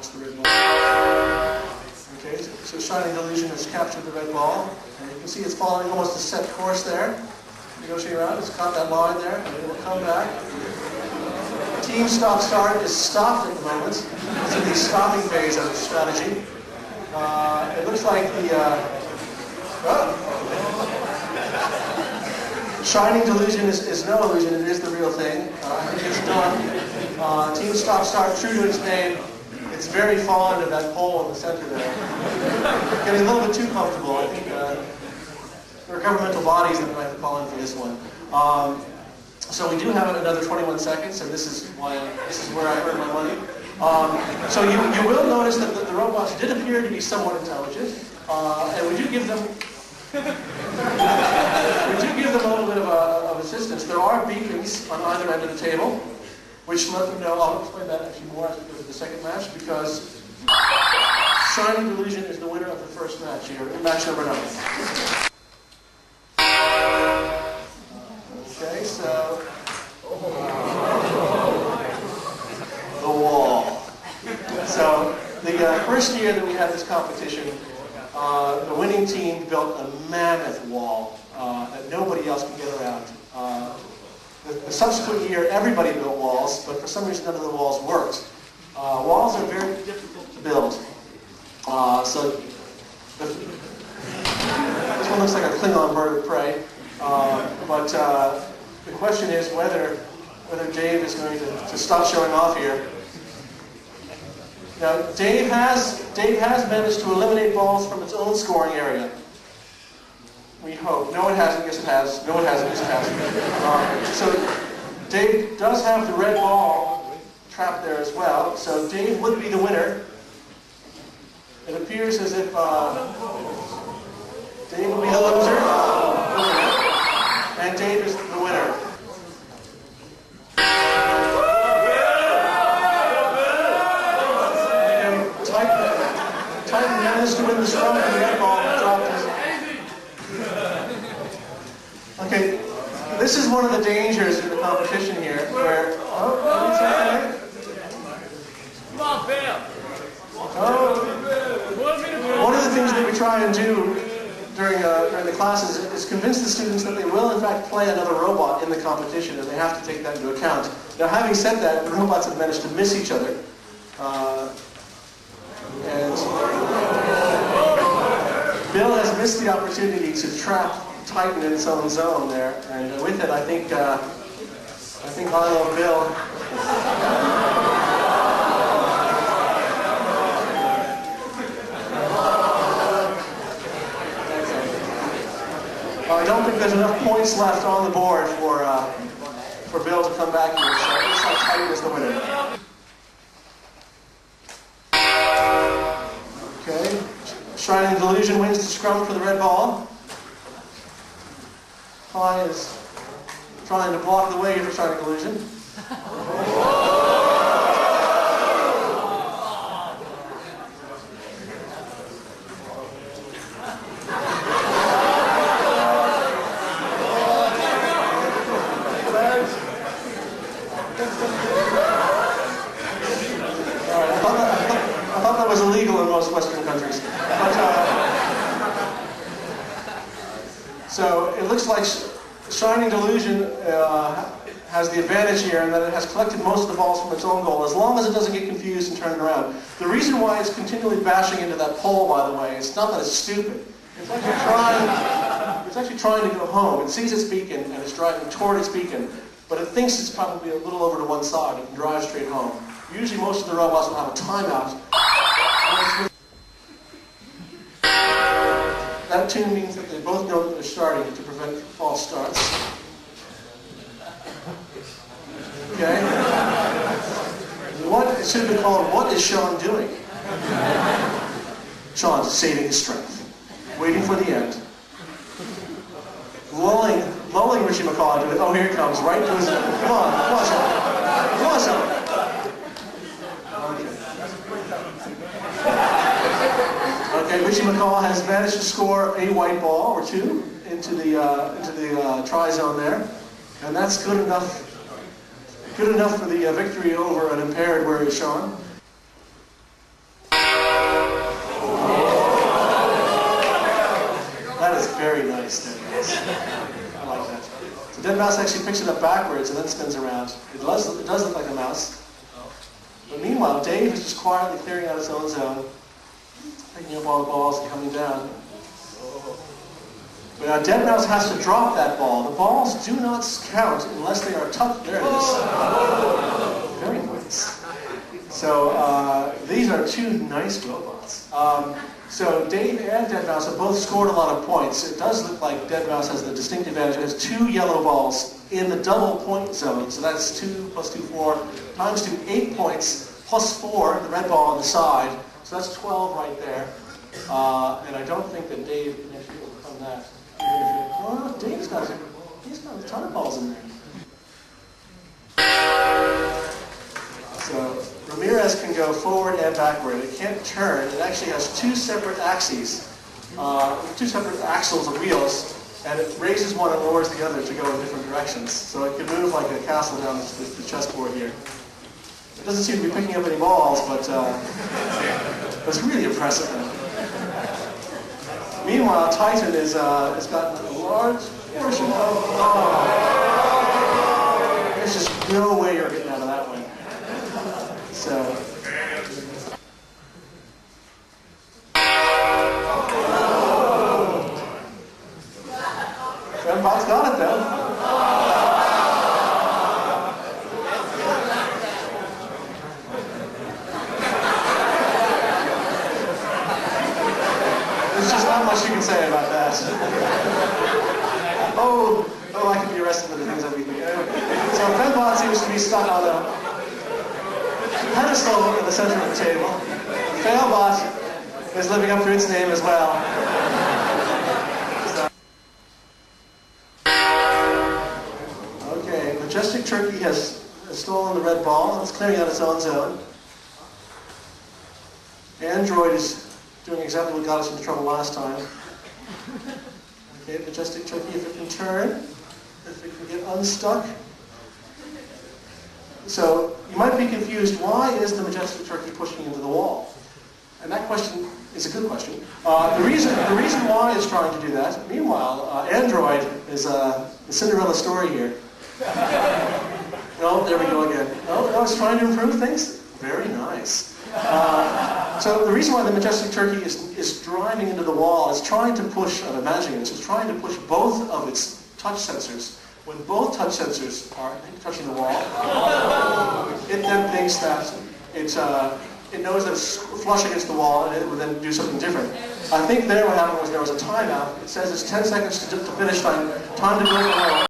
watch the red ball. Okay, so Shining Delusion has captured the red ball. And you can see it's following almost a set course there. Negotiating around, it's caught that line there, and it will come back. Team stop-start is stopped at the moment. It's in the stopping phase of the strategy. It looks like the Shining Delusion is no illusion, it is the real thing. I think it's done. Team stop-start, true to its name, it's very fond of that pole in the center there. Getting a little bit too comfortable. I think there are governmental bodies that might have to call in for this one. So we do have another 21 seconds, and this is where I earn my money. So you will notice that the robots did appear to be somewhat intelligent, and we do give them a little bit of assistance. There are beacons on either end of the table, which let them know. I'll explain that actually more as we go to the second match, because Shining Delusion is the winner of the first match here, match number 9. Okay, so the wall. So the first year that we had this competition, the winning team built a mammoth wall that nobody else could get around. The subsequent year, everybody built walls, but for some reason none of the walls worked. Walls are very difficult to build. So this one looks like a Klingon bird of prey. But the question is whether Dave is going to stop showing off here. Now, Dave has managed to eliminate balls from its own scoring area. We hope. No, it hasn't. Yes, it has. No, it hasn't. Yes, it has. So Dave does have the red ball trapped there as well. So Dave would be the winner. It appears as if Dave will be the loser. And Dave is the winner. Titan managed to win the scrum and the red ball dropped his. Okay, this is one of the dangers in the competition here, where one of the things that we try and do during the classes is convince the students that they will in fact play another robot in the competition, and they have to take that into account. Now, having said that, the robots have managed to miss each other. And Bill has missed the opportunity to trap Titan in its own zone there, and with it, I think I love Bill. I don't think there's enough points left on the board for Bill to come back here, so it looks like Titan is the winner. Okay, Shining Delusion wins the scrum for the red ball. Kai is trying to block the way for Shining Delusion. Was illegal in most Western countries. But, so it looks like Shining Delusion has the advantage here in that it has collected most of the balls from its own goal, as long as it doesn't get confused and turn around. The reason why it's continually bashing into that pole, by the way, it's not that it's stupid. It's actually trying to go home. It sees its beacon and it's driving toward its beacon, but it thinks it's probably a little over to one side. It can drive straight home. Usually most of the robots will have a timeout. That tune means that they both know that they're starting to prevent false starts. Okay? It should have been called, what is Sean doing? Sean's saving his strength. Waiting for the end. Lulling Richie McCaw into it. Oh, here he comes, right to his... Come on, Sean. Come on, Sean. Okay, Richie McCaw has managed to score a white ball or two into the try zone there, and that's good enough. Good enough for the victory over an impaired Where Is Sean. very nice, dead mouse. I like that. So dead mouse actually picks it up backwards and then spins around. It does look like a mouse. But meanwhile, Dave is just quietly clearing out his own zone, picking up all the balls and coming down. But now dead mouse has to drop that ball. The balls do not count unless they are tucked. There it is. Very nice. So these are two nice robots. So Dave and Dead Mouse have both scored a lot of points. It does look like Dead Mouse has the distinct advantage. It has 2 yellow balls in the double point zone. So that's 2 plus 2, 4, times 2, 8 points, plus 4, the red ball on the side. So that's 12 right there. And I don't think that Dave can actually overcome that. Oh, Dave's got a ton of balls in there. So Ramirez can go forward and backward. It can't turn. It actually has 2 separate axes, 2 separate axles of wheels, and it raises one and lowers the other to go in different directions. So it can move like a castle down the chessboard here. It doesn't seem to be picking up any balls, but it's really impressive. Meanwhile, Titan has gotten a large portion of... there's just no way you're getting out of that one. So... Fembot's got it, though. There's just not much you can say about that. oh, I could be arrested for the things that we do. So Fembot seems to be stuck on a pedestal in the center of the table. Failbot is living up to its name as well. Okay, Majestic Turkey has stolen the red ball. It's clearing out its own zone. Android is doing exactly what got us into trouble last time. Okay, Majestic Turkey, if it can turn, if it can get unstuck. So, you might be confused, why is the Majestic Turkey pushing into the wall? And that question is a good question. The reason why it's trying to do that, meanwhile, Android is the Cinderella story here. No, there we go again. Oh, it's trying to improve things? Very nice. So the reason why the Majestic Turkey is driving into the wall is trying to push, I'm imagining this, is trying to push both of its touch sensors. When both touch sensors are touching the wall, it then thinks that it knows that it's flush against the wall and it will then do something different. I think there what happened was there was a timeout. It says it's 10 seconds to finish time to go to the wall.